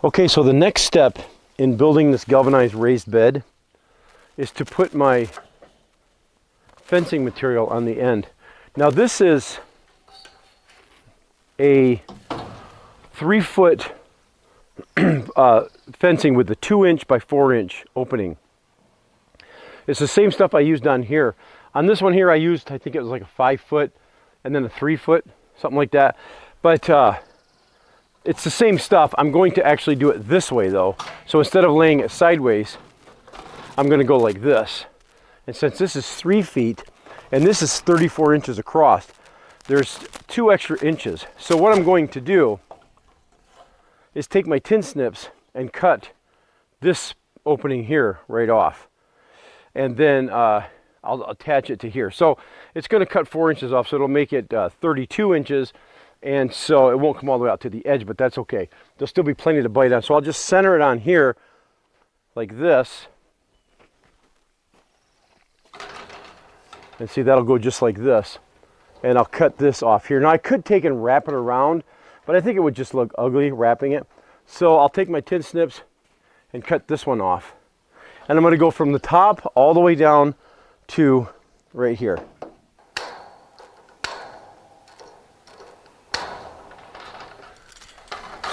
Okay, so the next step in building this galvanized raised bed is to put my fencing material on the end. Now this is a 3-foot fencing with a 2-inch by 4-inch opening. It's the same stuff I used on here. On this one here I used, I think it was like a 5-foot and then a 3-foot, something like that. But it's the same stuff. I'm going to actually do it this way though. So instead of laying it sideways, I'm going to go like this. And since this is 3 feet and this is 34 inches across, there's 2 extra inches. So what I'm going to do is take my tin snips and cut this opening here right off. And then I'll attach it to here. So it's going to cut 4 inches off, so it'll make it 32 inches. And so it won't come all the way out to the edge, but that's okay. There'll still be plenty to bite on. So I'll just center it on here like this. And see, that'll go just like this. And I'll cut this off here. Now I could take and wrap it around, but I think it would just look ugly wrapping it. So I'll take my tin snips and cut this one off. And I'm going to go from the top all the way down to right here.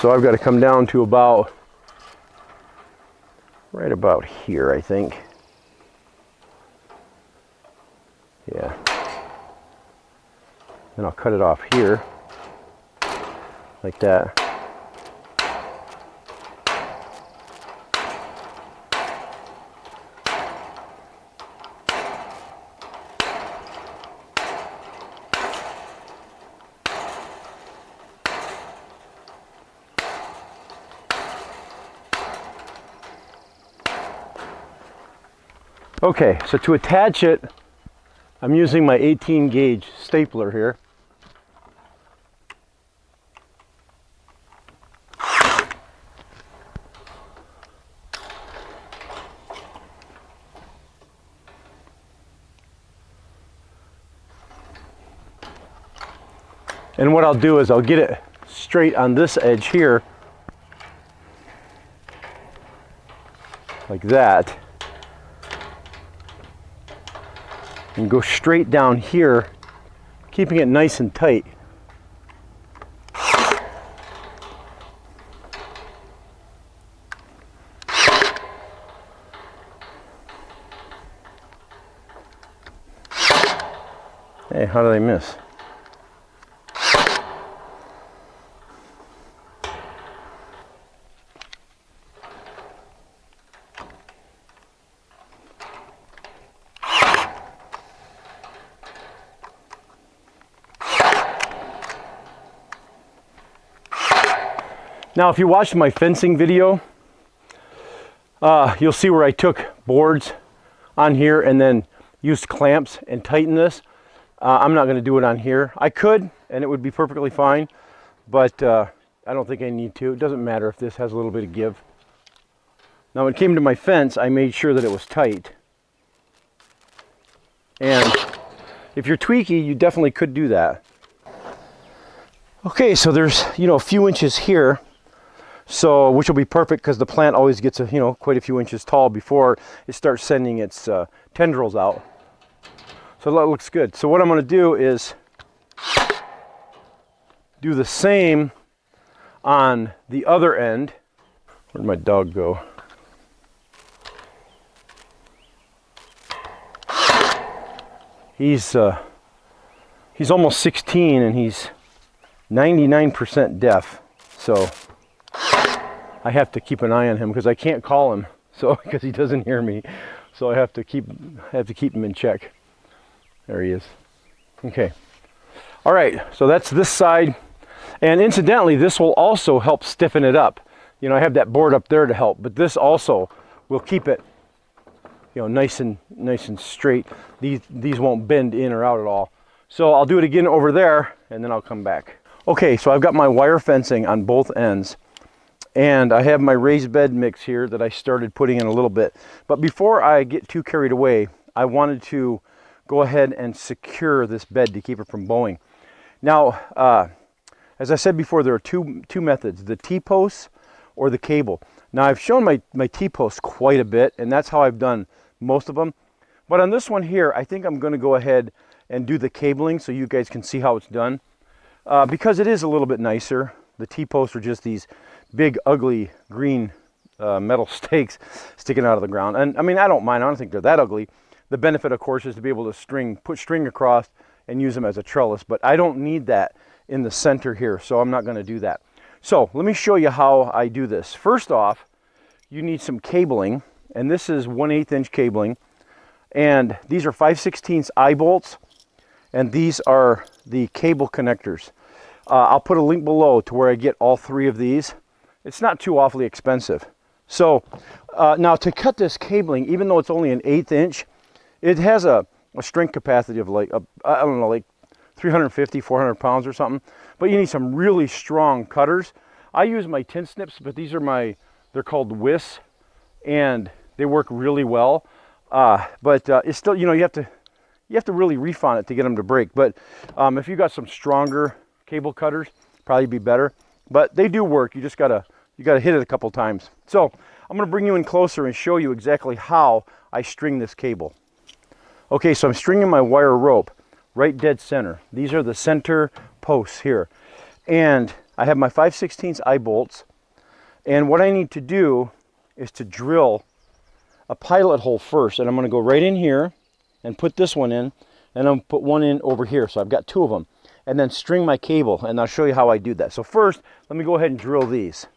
So I've got to come down to about, right about here, I think. Yeah. Then I'll cut it off here, like that. Okay, so to attach it, I'm using my 18 gauge stapler here. And what I'll do is I'll get it straight on this edge here, like that. And go straight down here, keeping it nice and tight. Hey, how did I miss? Now, if you watched my fencing video, you'll see where I took boards on here and then used clamps and tightened this. I'm not going to do it on here. I could, and it would be perfectly fine, but I don't think I need to. It doesn't matter if this has a little bit of give. Now, when it came to my fence, I made sure that it was tight. And if you're tweaky, you definitely could do that. Okay, so there's, a few inches here. So, which will be perfect because the plant always gets quite a few inches tall before it starts sending its tendrils out. So that looks good. So what I'm going to do is do the same on the other end. Where'd my dog go? He's almost 16 and he's 99% deaf. So I have to keep an eye on him because I can't call him, so because he doesn't hear me. So I have to keep him in check. There he is. Okay. All right. So that's this side, and incidentally, this will also help stiffen it up. I have that board up there to help, but this also will keep it, nice and straight. These won't bend in or out at all. So I'll do it again over there, and then I'll come back. Okay. So I've got my wire fencing on both ends. And I have my raised bed mix here that I started putting in a little bit. But before I get too carried away, I wanted to go ahead and secure this bed to keep it from bowing. Now, as I said before, there are two methods. The T-posts or the cable. Now I've shown my T-post quite a bit, and that's how I've done most of them. But on this one here, I think I'm going to go ahead and do the cabling so you guys can see how it's done. Because it is a little bit nicer. The T-posts are just these big, ugly, green metal stakes sticking out of the ground. And I mean, I don't mind. I don't think they're that ugly. The benefit, of course, is to be able to put string across and use them as a trellis. But I don't need that in the center here, so I'm not going to do that. So let me show you how I do this. First off, you need some cabling, and this is 1/8 inch cabling, and these are 5/16 eye bolts, and these are the cable connectors. I'll put a link below to where I get all 3 of these. It's not too awfully expensive. So now to cut this cabling, even though it's only an 1/8 inch, it has a strength capacity of like, I don't know, like 350, 400 pounds or something. But you need some really strong cutters. I use my tin snips, but these are they're called Wiss, and they work really well. But it's still, you know, you have to really reef on it to get them to break. But if you got some stronger cable cutters, probably be better. But they do work. You just gotta hit it a couple times. So I'm gonna bring you in closer and show you exactly how I string this cable. Okay, so I'm stringing my wire rope right dead center. These are the center posts here. And I have my 5/16 eye bolts. And what I need to do is to drill a pilot hole first. And I'm going to go right in here and put this one in. And I'm going to put one in over here. So I've got 2 of them. And then string my cable. And I'll show you how I do that. So first, let me go ahead and drill these.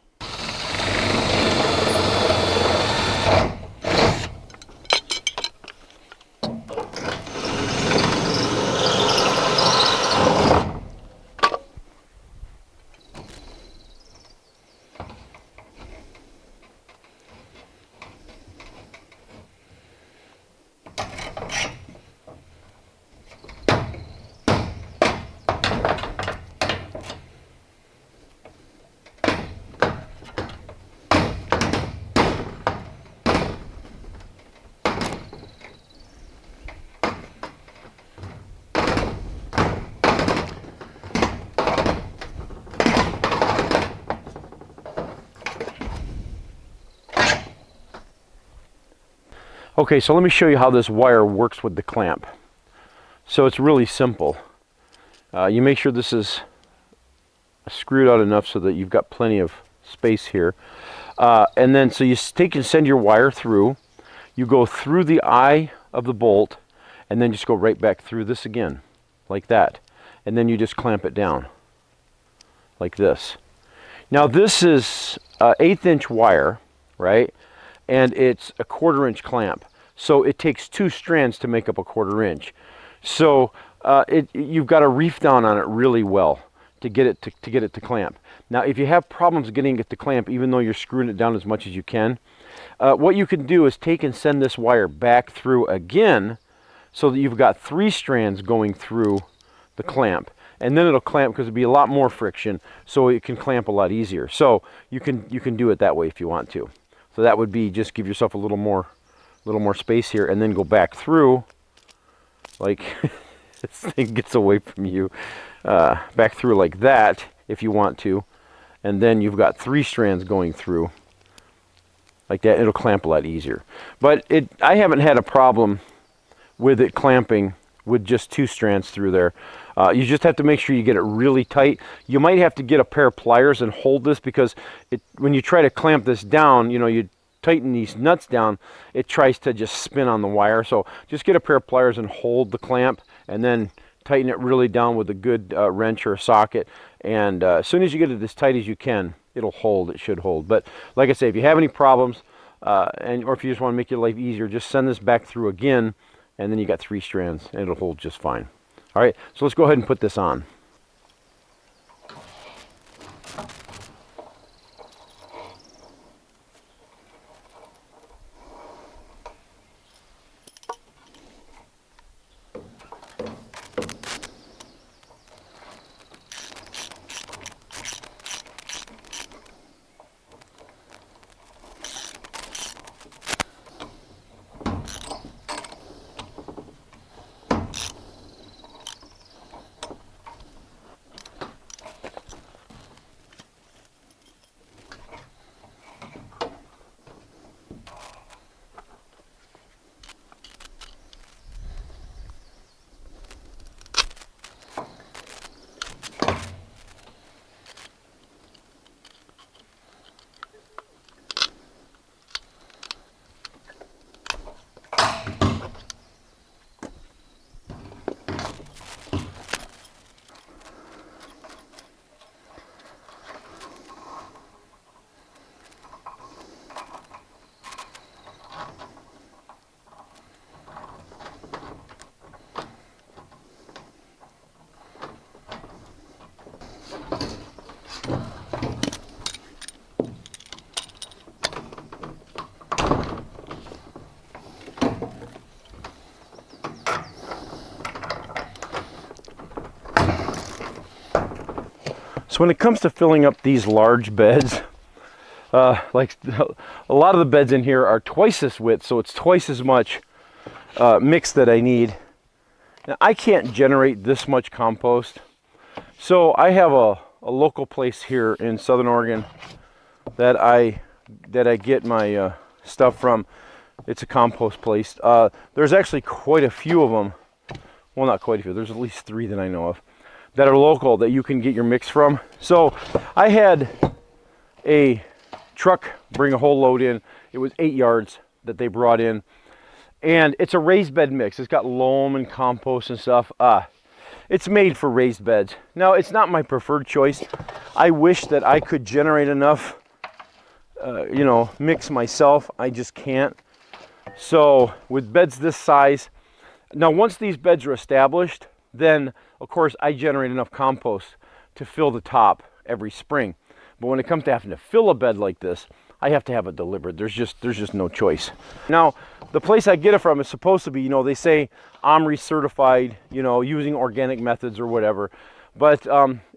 Okay, so let me show you how this wire works with the clamp. So it's really simple. You make sure this is screwed out enough so that you've got plenty of space here. And then so you take and send your wire through. You go through the eye of the bolt and then just go right back through this again, like that. And then you just clamp it down, like this. Now this is 1/8 inch wire, right? And it's a 1/4 inch clamp. So it takes 2 strands to make up a 1/4 inch. So you've got to reef down on it really well to get it to clamp. Now if you have problems getting it to clamp, even though you're screwing it down as much as you can, what you can do is take and send this wire back through again so that you've got 3 strands going through the clamp. And then it'll clamp because it'll be a lot more friction, so it can clamp a lot easier. So you can do it that way if you want to. So that would be, just give yourself a little more space here, and then go back through, like this thing gets away from you, back through like that if you want to, and then you've got 3 strands going through like that. It'll clamp a lot easier. But I haven't had a problem with it clamping with just 2 strands through there. You just have to make sure you get it really tight. You might have to get a pair of pliers and hold this, because when you try to clamp this down, you know, you tighten these nuts down, it tries to just spin on the wire. So just get a pair of pliers and hold the clamp, and then tighten it really down with a good wrench or a socket. And as soon as you get it as tight as you can, it'll hold. It should hold. But like I say, if you have any problems, or if you just want to make your life easier, just send this back through again, and then you got 3 strands, and it'll hold just fine. All right, so let's go ahead and put this on. So when it comes to filling up these large beds, like a lot of the beds in here are twice this width, so it's twice as much mix that I need. Now, I can't generate this much compost, so I have a local place here in Southern Oregon that I get my stuff from. It's a compost place. There's actually quite a few of them. Well, not quite a few. There's at least 3 that I know of that are local that you can get your mix from. So I had a truck bring a whole load in. It was 8 yards that they brought in. And it's a raised bed mix. It's got loam and compost and stuff. It's made for raised beds. Now, it's not my preferred choice. I wish that I could generate enough, mix myself. I just can't. So with beds this size, now once these beds are established, then of course I generate enough compost to fill the top every spring. But when it comes to having to fill a bed like this, I have to have it delivered. There's just no choice. Now, the place I get it from is supposed to be, they say OMRI certified, using organic methods or whatever. But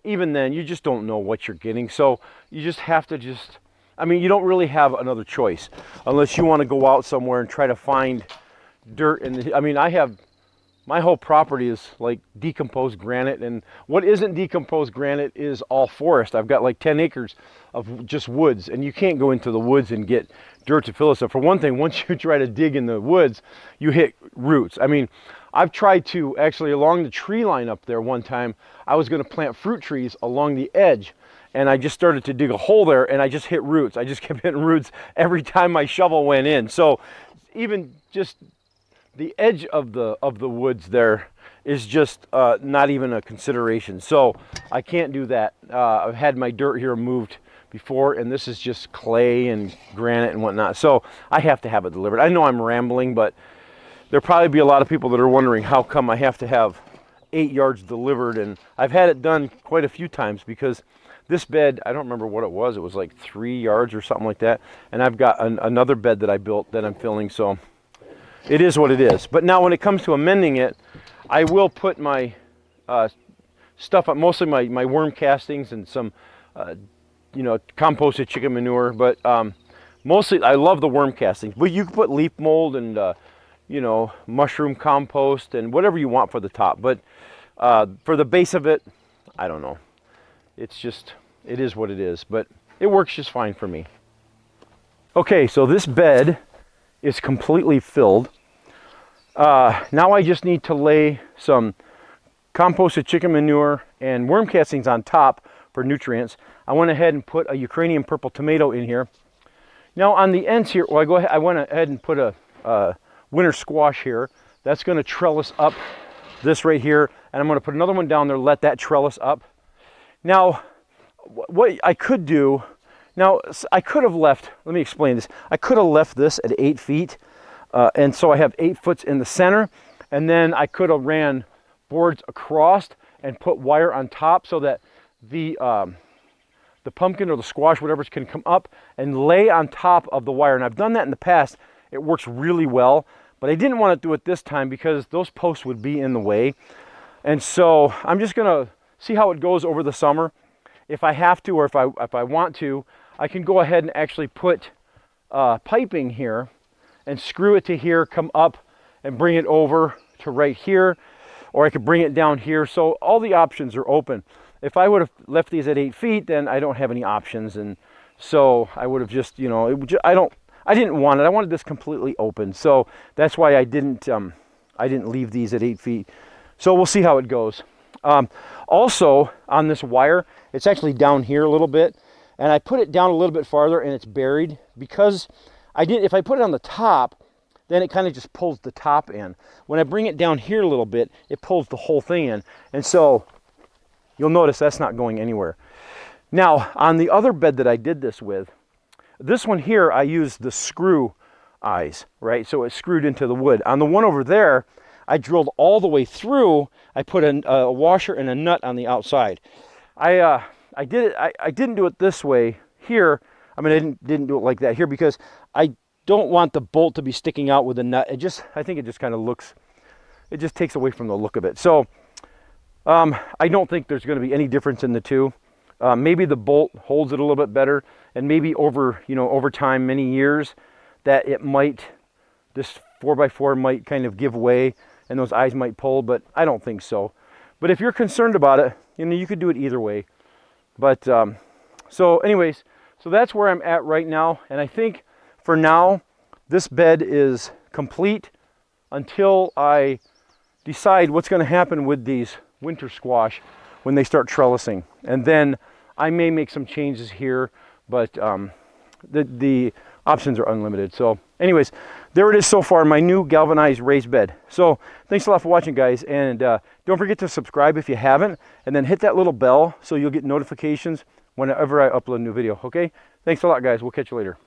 even then, you just don't know what you're getting. So you just have to you don't really have another choice unless you want to go out somewhere and try to find dirt. I have, my whole property is like decomposed granite, and what isn't decomposed granite is all forest. I've got like 10 acres of just woods, and you can't go into the woods and get dirt to fill it. So for one thing, once you try to dig in the woods, you hit roots. I've tried to actually along the tree line up there one time, I was going to plant fruit trees along the edge, and I just started to dig a hole there, and I just hit roots. I just kept hitting roots every time my shovel went in. So even just the edge of the woods there is just not even a consideration. So I can't do that. I've had my dirt here moved before, and this is just clay and granite and whatnot. So I have to have it delivered. I know I'm rambling, but there'll probably be a lot of people that are wondering how come I have to have 8 yards delivered. And I've had it done quite a few times because this bed, I don't remember what it was like 3 yards or something like that. And I've got another bed that I built that I'm filling. So it is what it is. But now when it comes to amending it, I will put my stuff up, mostly my worm castings and some, composted chicken manure. But mostly I love the worm castings. But you can put leaf mold and, mushroom compost and whatever you want for the top. But for the base of it, I don't know. It is what it is. But it works just fine for me. Okay, so this bed is completely filled. Now I just need to lay some composted chicken manure and worm castings on top for nutrients. I went ahead and put a Ukrainian purple tomato in here. Now on the ends here, I went ahead and put a winter squash here. That's going to trellis up this right here, and I'm going to put another one down there, let that trellis up. Now what I could do, I could have left, let me explain this. I could have left this at 8 feet, and so I have 8 foot in the center, and then I could have ran boards across and put wire on top so that the pumpkin or the squash, whatever, can come up and lay on top of the wire. And I've done that in the past. It works really well, but I didn't want to do it this time because those posts would be in the way. And so I'm just going to see how it goes over the summer. If I have to, or if I want to, I can go ahead and actually put piping here and screw it to here, come up and bring it over to right here, or I could bring it down here. So all the options are open. If I would have left these at 8 feet, then I don't have any options, and so I would have just, I didn't want it. I wanted this completely open, so that's why I didn't leave these at 8 feet. So we'll see how it goes. Also on this wire, it's actually down here a little bit, and I put it down a little bit farther, and it's buried because if I put it on the top, then it kind of just pulls the top in. When I bring it down here a little bit, it pulls the whole thing in, and so you'll notice that's not going anywhere. Now, on the other bed that I did this with, this one here, I used the screw eyes, right? So it's screwed into the wood. On the one over there, I drilled all the way through. I put a washer and a nut on the outside. I didn't do it this way here. I didn't do it like that here because I don't want the bolt to be sticking out with the nut. I think it just kind of looks, it just takes away from the look of it. So I don't think there's going to be any difference in the two. maybe the bolt holds it a little bit better, and maybe over time, many years, that it might, this 4x4 might kind of give way and those eyes might pull, but I don't think so. But if you're concerned about it, you could do it either way. But so anyways, so that's where I'm at right now, and I think for now this bed is complete until I decide what's going to happen with these winter squash when they start trellising. And then I may make some changes here, but the options are unlimited. So anyways, there it is so far, my new galvanized raised bed. So thanks a lot for watching, guys, and don't forget to subscribe if you haven't, and then hit that little bell so you'll get notifications whenever I upload a new video. Okay, thanks a lot, guys. We'll catch you later.